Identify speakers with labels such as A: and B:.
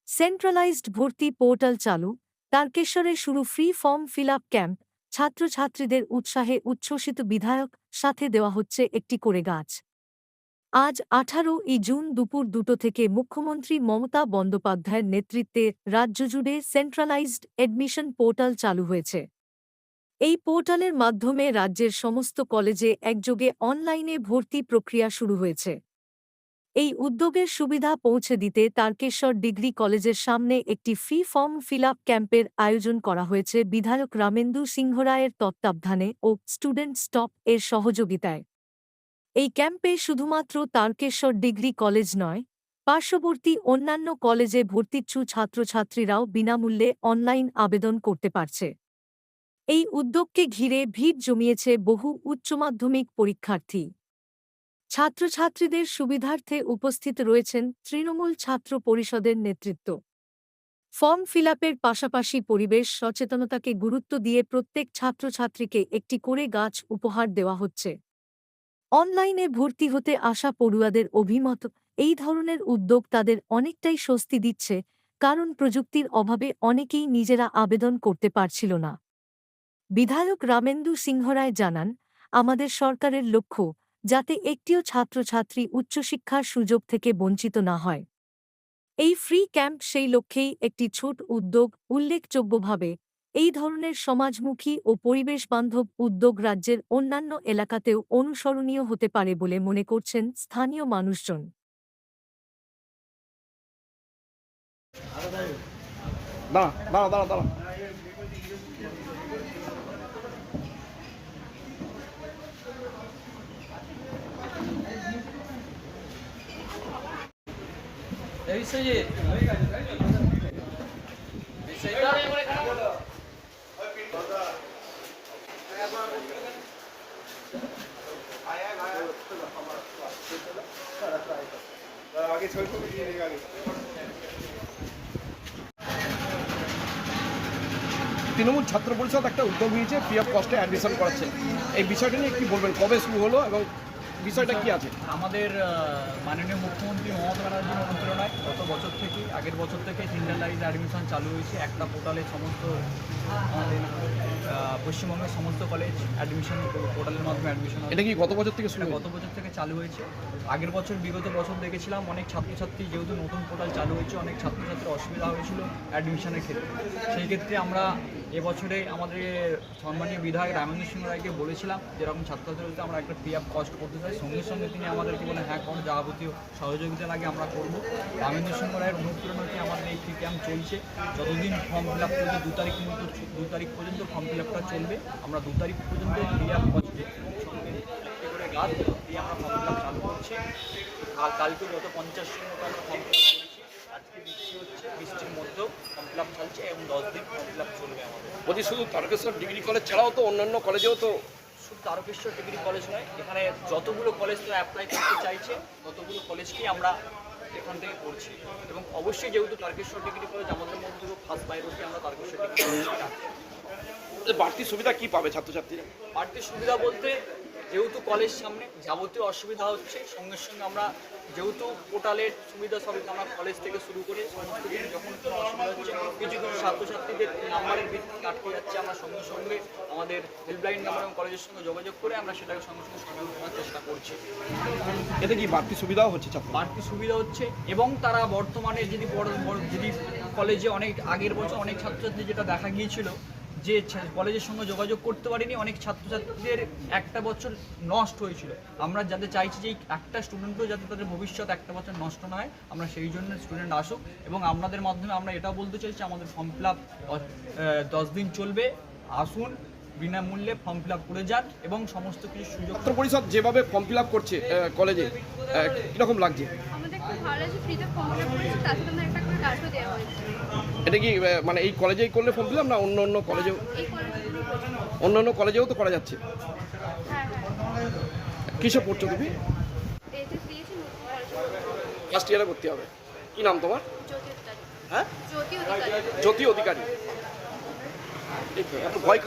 A: Centralised ভর্তি portal চালু, তারকেশ্বরে শুরু free form fill up camp, ছাত্রছাত্রীদের উৎসাহে উচ্ছ্বসিত বিধায়ক, সাথে দেওয়া হচ্ছে একটি করে গাছ। আজ 18ই জুন দুপুর 2টো থেকে মুখ্যমন্ত্রী মমতা বন্দ্যোপাধ্যায়ের নেতৃত্বে রাজ্যজুড়ে সেন্ট্রালাইজড এডমিশন পোর্টাল চালু হয়েছে। এই পোর্টালের মাধ্যমে রাজ্যের সমস্ত কলেজে একযোগে অনলাইনে ভর্তি প্রক্রিয়া শুরু হয়েছে। এই উদ্যোগের সুবিধা পৌঁছে দিতে তারকেশ্বর ডিগ্রি কলেজের সামনে একটি ফ্রি ফর্ম ফিল আপ ক্যাম্পের আয়োজন করা হয়েছে বিধায়ক রামেন্দু সিংহ রায়ের তত্ত্বাবধানে ও স্টুডেন্ট স্টপ এর সহযোগিতায়। এই ক্যাম্পে শুধুমাত্র তারকেশ্বর ডিগ্রি কলেজ নয়, পার্শ্ববর্তী অন্যান্য কলেজে ভর্তিচ্ছু ছাত্রছাত্রীরাও বিনামূল্যে অনলাইন আবেদন করতে পারছে। এই উদ্যোগকে ঘিরে ভিড় জমিয়েছে বহু উচ্চমাধ্যমিক পরীক্ষার্থী। ছাত্রছাত্রীদের সুবিধার্থে উপস্থিত রয়েছেন তৃণমূল ছাত্র পরিষদের নেতৃত্ব। ফর্ম ফিল আপের পাশাপাশি পরিবেশ সচেতনতাকে গুরুত্ব দিয়ে প্রত্যেক ছাত্রছাত্রীকে একটি করে গাছ উপহার দেওয়া হচ্ছে। অনলাইনে ভর্তি হতে আসা পড়ুয়াদের অভিমত, এই ধরনের উদ্যোগ তাদের অনেকটাই স্বস্তি দিচ্ছে, কারণ প্রযুক্তির অভাবে অনেকেই নিজেরা আবেদন করতে পারছিল না। বিধায়ক রামেন্দু সিংহ রায় জানান, আমাদের সরকারের লক্ষ্য যাতে একটিও ছাত্রছাত্রী উচ্চশিক্ষার সুযোগ থেকে বঞ্চিত না হয়। এই ফ্রি ক্যাম্প সেই লক্ষ্যেই একটি ছোট উদ্যোগ। উল্লেখযোগ্যভাবে এই ধরনের সমাজমুখী ও পরিবেশবান্ধব উদ্যোগ রাজ্যের অন্যান্য এলাকাতেও অনুসরণীয় হতে পারে বলে মনে করছেন স্থানীয় মানুষজন।
B: তৃণমূল ছাত্র পরিষদ একটা উদ্যোগ নিয়েছে ফ্রি অফ কস্টে অ্যাডমিশন করাচ্ছে। এই বিষয়টা নিয়ে কি বলবেন, কবে শুরু হলো এবং বিষয়টা কি আছে?
C: আমাদের মাননীয় মুখ্যমন্ত্রী মমতা ব্যানার্জির অনুপ্রেরণায় গত বছর থেকে আগের বছর থেকে সেন্ট্রালাইজড অ্যাডমিশন চালু হয়েছে। একটা পোর্টালে সমস্ত আমাদের পশ্চিমবঙ্গের সমস্ত কলেজ অ্যাডমিশন পোর্টালের মাধ্যমে অ্যাডমিশন।
B: এটা কি গত বছর থেকে শুরু?
C: গত বছর থেকে চালু হয়েছে। আগের বছর বিগত বছর দেখেছিলাম অনেক ছাত্রছাত্রী, যেহেতু নতুন পোর্টাল চালু হয়েছে, অনেক ছাত্রছাত্রীর অসুবিধা হয়েছিল অ্যাডমিশনের ক্ষেত্রে। সেই ক্ষেত্রে আমরা এবছরে আমাদের সম্মানীয় বিধায়ক রামেন্দু সিংহ রায়কে বলেছিলাম যেরকম ছাত্রছাত্রীদের আমরা একটা ফ্রি অফ কস্ট করতে চাই। সঙ্গে সঙ্গে তিনি আমাদেরকে বলে হ্যাঁ কর, যাবতীয় সহযোগিতা লাগে আমরা করবো। রামেন্দু সিংহ রায়ের অনুপ্রেরণাতে আমাদের এই ফ্রি ক্যাম্প চলছে। যতদিন ফর্ম ফিল আপ চলছে 2 তারিখ পর্যন্ত ফর্ম ফিল আপটা চলবে। আমরা 2 তারিখ পর্যন্ত ফ্রি অফ কস্টে করে গাছ দিয়ে আমরা ফর্ম ফিল আপ চালু করছি। আর কালকে যত 50 জন মতো আমরা ফর্ম ফিল আপ করেছি। আজকে বৃষ্টি হচ্ছে, বৃষ্টির মধ্যেও ফর্ম ফিল আপ চলছে এবং 10 দিন ফর্ম ফিল আপ চলবে আমাদের।
B: বলছি শুধু তারকেশ্বর ডিগ্রি কলেজ ছাড়াও তো অন্যান্য কলেজেও তো?
C: শুধু তারকেশ্বর ডিগ্রি কলেজ নয়, এখানে যতগুলো কলেজ তো অ্যাপ্লাই করতে চাইছে ততগুলো কলেজকেই আমরা এখান থেকে করছি। এবং অবশ্যই যেহেতু তারকেশ্বর ডিগ্রি কলেজ আমাদের মধ্যে থেকে ফার্স্ট প্রায়োরিটি, আমরা তারকেশ্বর ডিগ্রি কলেজকে রাখছি।
B: বাড়তি সুবিধা কি পাবে ছাত্রছাত্রীরা?
C: বাড়তি সুবিধা বলতে, যেহেতু কলেজ সামনে যাবতীয় অসুবিধা হচ্ছে, সঙ্গে সঙ্গে আমরা যেহেতু পোর্টালের সুবিধা সবই আমরা কলেজ থেকে শুরু করে সমস্ত কিছু যখন কোনো অসুবিধা হচ্ছে, কিছু কিছু ছাত্রছাত্রীদের নাম্বারের ভিত্তিতে আটকে যাচ্ছে, আমরা সঙ্গে সঙ্গে আমাদের হেল্পলাইন নাম্বার এবং কলেজের সঙ্গে যোগাযোগ করে আমরা সেটাকে সঙ্গে সঙ্গে সমাধান করার চেষ্টা করছি।
B: এতে কি বাড়তি সুবিধাও হচ্ছে?
C: বাড়তি সুবিধা হচ্ছে এবং তারা বর্তমানে যদি যদি কলেজে অনেক আগের বছর অনেক ছাত্রছাত্রী যেটা দেখা গিয়েছিল যে কলেজের সঙ্গে যোগাযোগ করতে পারিনি, অনেক ছাত্রছাত্রীদের একটা বছর নষ্ট হয়েছিল। আমরা যাতে চাইছি যে একটা স্টুডেন্টও যাতে তাদের ভবিষ্যৎ একটা বছর নষ্ট না হয়, আমরা সেই জন্য স্টুডেন্ট আসুক। এবং আপনাদের মাধ্যমে আমরা এটাও বলতে চাইছি আমাদের ফর্ম ফিল আপ 10 দিন চলবে। আসুন, বিনামূল্যে ফর্ম ফিল আপ করে যান এবং সমস্ত কিছু সুযোগ।
B: ছাত্র পরিষদ যেভাবে ফর্ম ফিল আপ করছে কলেজে, কীরকম লাগছে?
D: আমাদের খুব ভালো লাগছে, ফ্রিতে ফর্ম ফিল আপ করেছে, তার সাথে আমাদের একটা করে গাছও দেওয়া হয়েছে।
B: এটা কি মানে এই কলেজেই করলে ফর্ম ফিল আপ না অন্য কলেজেও?
D: এই কলেজগুলো
B: অন্যান্য কলেজেও তো করা যাচ্ছে।
D: হ্যাঁ।
B: কিসে পড়ছো তুমি?
D: এইচএস দিয়েছি,
B: ফার্স্ট ইয়ারে ভর্তি হবে। কি নাম তোমার?
D: জ্যোতি অধিকারী।
B: হ্যাঁ,
D: জ্যোতি অধিকারী।
B: জ্যোতি অধিকারী। এই তো এত ভয়